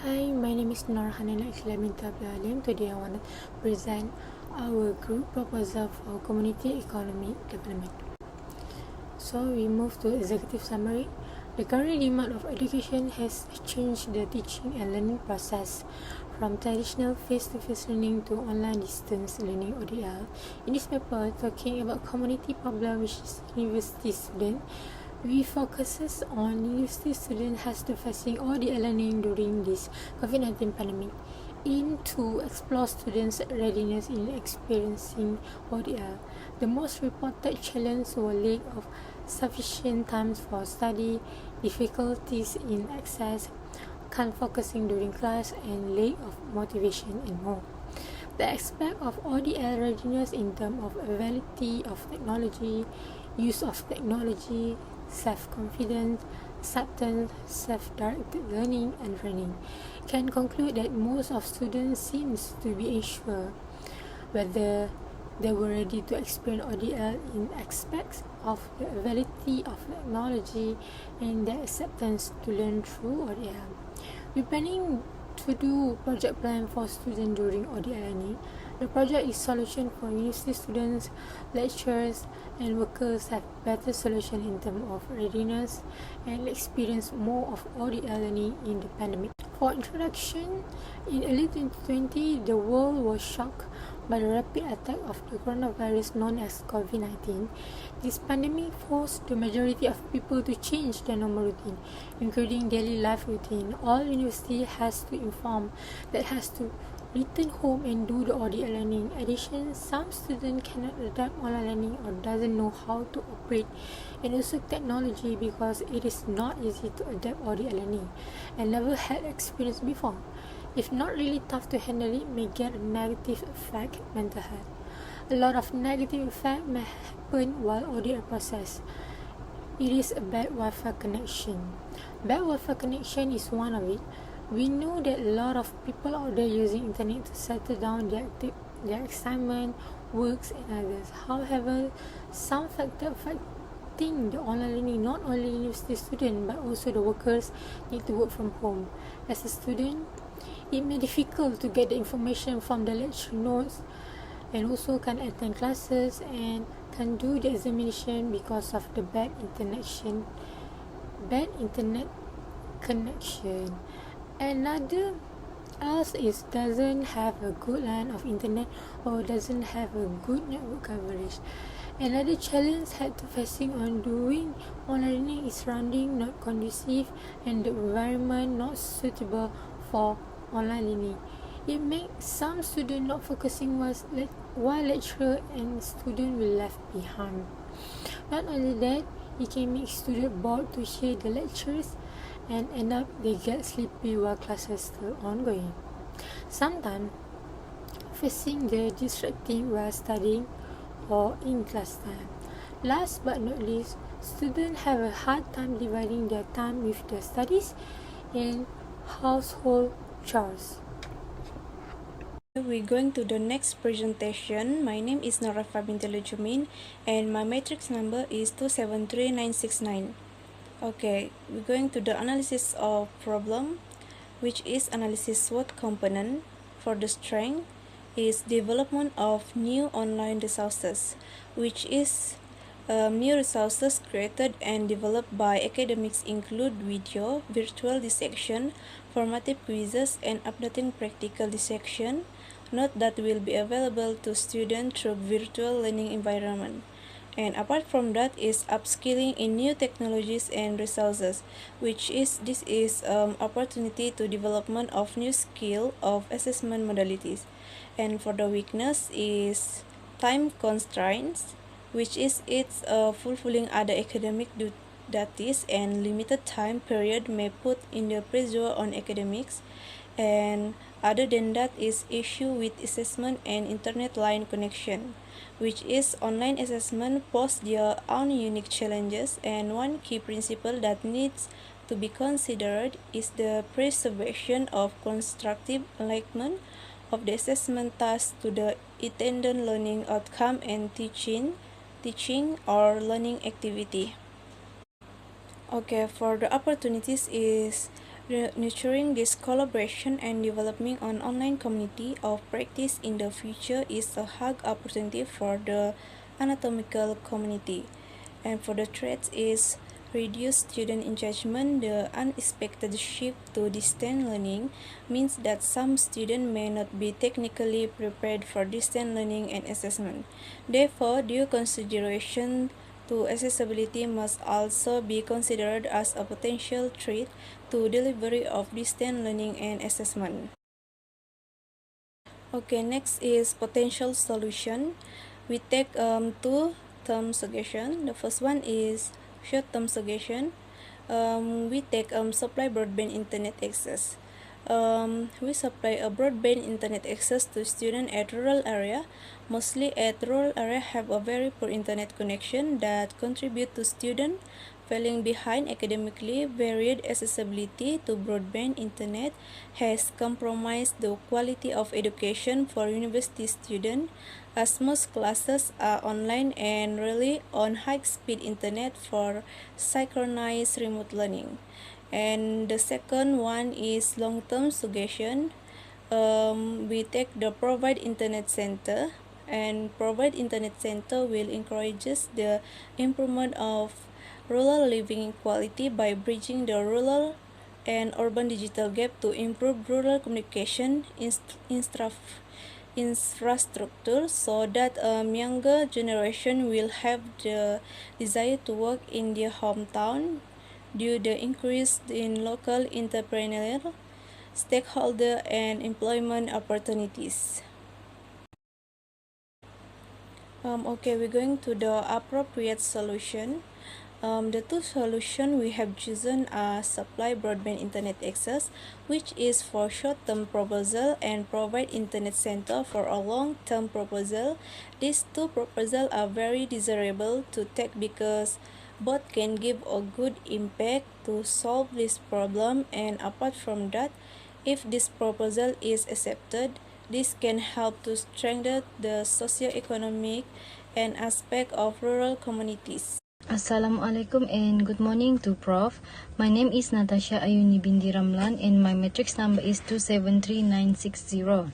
Hi, my name is Norhanana Islaminta Abdulalim. Today I want to present our group proposal for community economic development. So we move to executive summary. The current demand of education has changed the teaching and learning process from traditional face-to-face learning to online distance learning (ODL). In this paper, talking about community problem, which is university student, we focuses on university students has to facing ODL learning during this COVID-19 pandemic. To explore students' readiness in experiencing ODL. The most reported challenges were lack of sufficient time for study, difficulties in access, can't focusing during class, and lack of motivation and more. The aspect of ODL readiness in terms of availability of technology, use of technology, self-confidence, acceptance, self-directed learning and training, can conclude that most of students seems to be unsure whether they were ready to experience ODL in aspects of the availability of technology and their acceptance to learn through ODL. We're planning to do project plan for students during ODL learning. The project is solution for university students, lecturers, and workers have better solution in terms of readiness and experience more of ODL learning in the pandemic. For introduction, in early 2020, the world was shocked by the rapid attack of the coronavirus known as COVID-19. This pandemic forced the majority of people to change their normal routine, including daily life routine. All university has to inform that has to return home and do the ODL learning. In addition, some students cannot adapt online learning or doesn't know how to operate and also technology because it is not easy to adapt ODL learning and never had experience before. If not really tough to handle, it may get a negative effect mental health. A lot of negative effect may happen while ODL process. It is a bad Wi-Fi connection. Bad Wi-Fi connection is one of it. We know that a lot of people out there using internet to settle down their assignment, works and others. However, some factors affecting the online learning, not only university students but also the workers need to work from home. As a student, it may be difficult to get the information from the lecture notes and also can attend classes and can do the examination because of the bad internet connection. Another else is doesn't have a good line of internet or doesn't have a good network coverage. Another challenge had to facing on doing online learning is surrounding not conducive and the environment not suitable for online learning. It makes some students not focusing while lecturer and student will left behind. Not only that, it can make students bored to hear the lectures and end up they get sleepy while classes still ongoing. Sometimes facing the distracting while studying or in class time. Last but not least, students have a hard time dividing their time with their studies and household chores. We're going to the next presentation. My name is Norafa Bintul Jumin and my matrix number is 273969. Okay, we're going to the analysis of problem, which is analysis SWOT component. For the strength is development of new online resources, which is new resources created and developed by academics include video, virtual dissection, formative quizzes, and updating practical dissection. Note that will be available to students through virtual learning environment. And apart from that is upskilling in new technologies and resources, this is opportunity to development of new skill of assessment modalities. And for the weakness is time constraints, which is it's fulfilling other academic duties and limited time period may put in the pressure on academics. And other than that is issue with assessment and internet line connection, which is online assessment pose their own unique challenges, and one key principle that needs to be considered is the preservation of constructive alignment of the assessment task to the intended learning outcome and teaching or learning activity. Okay, for the opportunities is Nurturing this collaboration and developing an online community of practice in the future is a hug opportunity for the anatomical community. And for the threats is reduced student engagement. The unexpected shift to distance learning means that some students may not be technically prepared for distance learning and assessment. Therefore, due consideration to accessibility must also be considered as a potential threat to delivery of distance learning and assessment. Okay, next is potential solution. We take two-term suggestion. The first one is short-term suggestion. We take supply broadband internet access. We supply a broadband internet access to students at rural area. Mostly at rural area have a very poor internet connection that contribute to students falling behind academically. Varied accessibility to broadband internet has compromised the quality of education for university students, as most classes are online and rely on high-speed internet for synchronized remote learning. And the second one is long-term suggestion. We take the provide internet center, and provide internet center will encourage the improvement of rural living quality by bridging the rural and urban digital gap to improve rural communication infrastructure, so that younger generation will have the desire to work in their hometown due to the increase in local entrepreneurial, stakeholder, and employment opportunities. Okay, we're going to the appropriate solution. The two solutions we have chosen are supply broadband internet access, which is for short-term proposal, and provide internet center for a long-term proposal. These two proposals are very desirable to take because both can give a good impact to solve this problem, and apart from that, if this proposal is accepted, this can help to strengthen the socio-economic and aspect of rural communities. Assalamualaikum and good morning to Prof. My name is Natasha Ayuni binti Ramlan and my matrix number is 273960.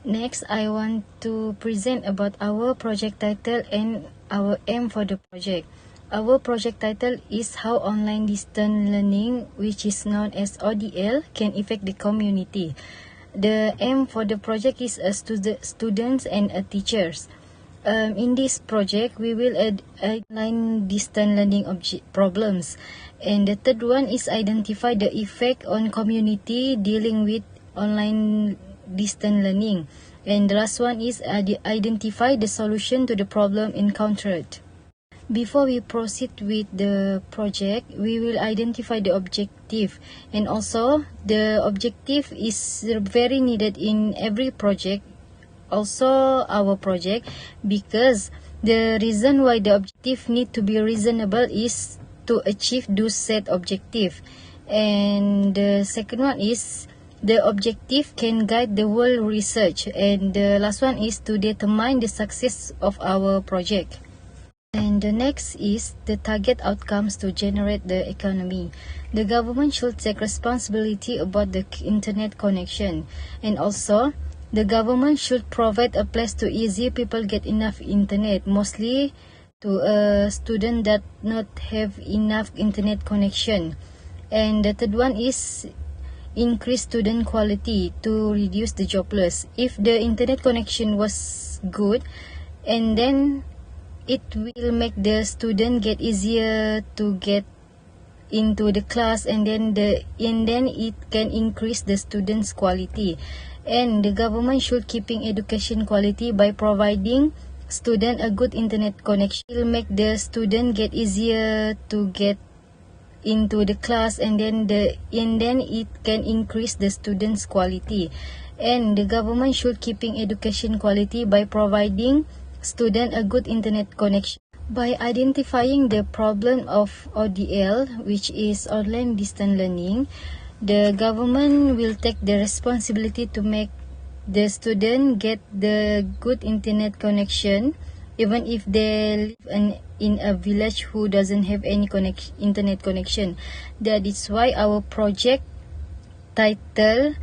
Next, I want to present about our project title and our aim for the project. Our project title is How Online Distance Learning, which is known as ODL, can affect the community. The aim for the project is students and teachers. In this project, we will outline distance learning problems. And the third one is identify the effect on community dealing with online distance learning. And the last one is identify the solution to the problem encountered. Before we proceed with the project, we will identify the objective. And also, the objective is very needed in every project, also our project, because the reason why the objective need to be reasonable is to achieve those set objective. And the second one is the objective can guide the whole research, and the last one is to determine the success of our project. And the next is the target outcomes to generate the economy. The government should take responsibility about the internet connection, and also the government should provide a place to easy people get enough internet, mostly to a student that not have enough internet connection. And the third one is increase student quality to reduce the jobless. If the internet connection was good, and then it will make the student get easier to get into the class, and then it can increase the students' quality. And the government should keeping education quality by providing student a good internet connection. It will make the student get easier to get into the class, and then it can increase the students' quality. And the government should keeping education quality by providing student a good internet connection. By identifying the problem of ODL, which is online distance learning, the government will take the responsibility to make the student get the good internet connection, even if they live in a village who doesn't have any internet connection. That is why our project title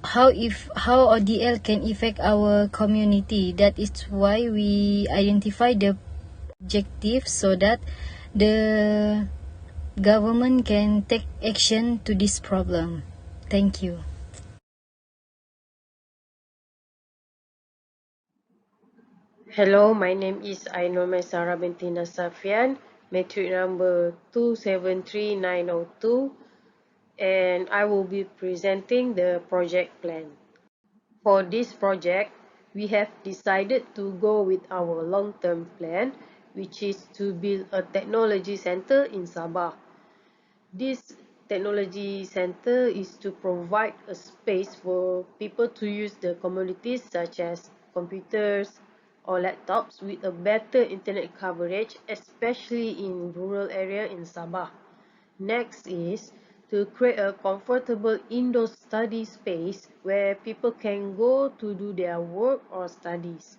how ODL can affect our community. That is why we identify the objective so that the government can take action to this problem. Thank you. Hello, my name is Ainur Maisara binti Nasafian, matric number 273902, and I will be presenting the project plan. For this project, we have decided to go with our long-term plan, which is to build a technology center in Sabah. This technology center is to provide a space for people to use the commodities such as computers or laptops with a better internet coverage, especially in rural area in Sabah. Next is to create a comfortable indoor study space where people can go to do their work or studies.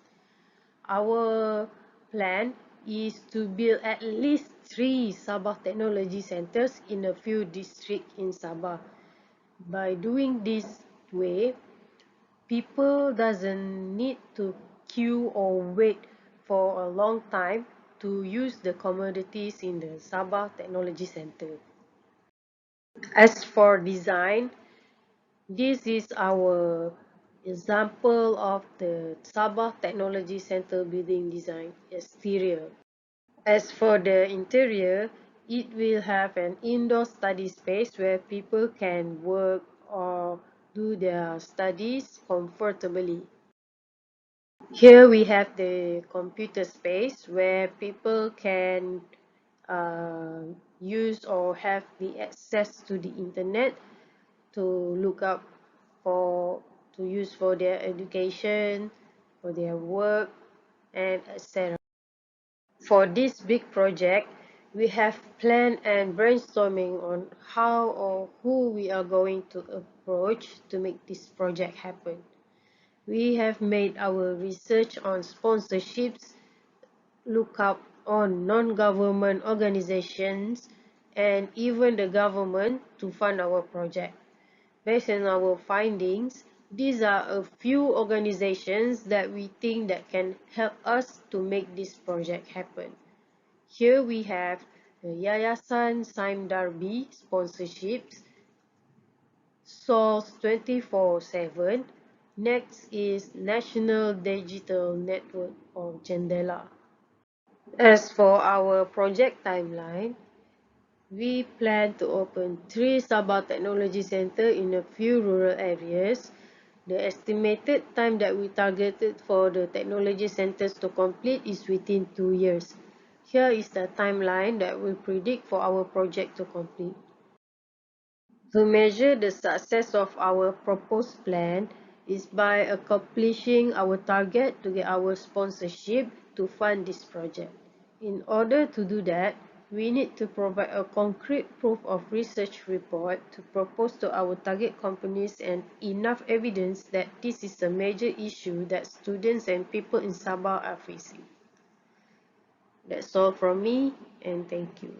Our plan is to build at least 3 Sabah Technology Centers in a few districts in Sabah. By doing this way, people doesn't need to queue or wait for a long time to use the commodities in the Sabah Technology Center. As for design, this is our example of the Sabah Technology Center building design exterior. As for the interior, it will have an indoor study space where people can work or do their studies comfortably. Here we have the computer space where people can use or have the access to the internet to look up for to use for their education, for their work, and etc. For this big project, we have planned and brainstorming on how or who we are going to approach to make this project happen. We have made our research on sponsorships, look up on non-government organizations, and even the government to fund our project. Based on our findings, these are a few organizations that we think that can help us to make this project happen. Here we have the Yayasan Saim Darbi sponsorships, Source 24/7. Next is National Digital Network or Jendela. As for our project timeline, we plan to open 3 Sabah Technology Center in a few rural areas. The estimated time that we targeted for the technology centers to complete is within 2 years. Here is the timeline that we predict for our project to complete. To measure the success of our proposed plan is by accomplishing our target to get our sponsorship to fund this project. In order to do that, we need to provide a concrete proof of research report to propose to our target companies and enough evidence that this is a major issue that students and people in Sabah are facing. That's all from me, and thank you.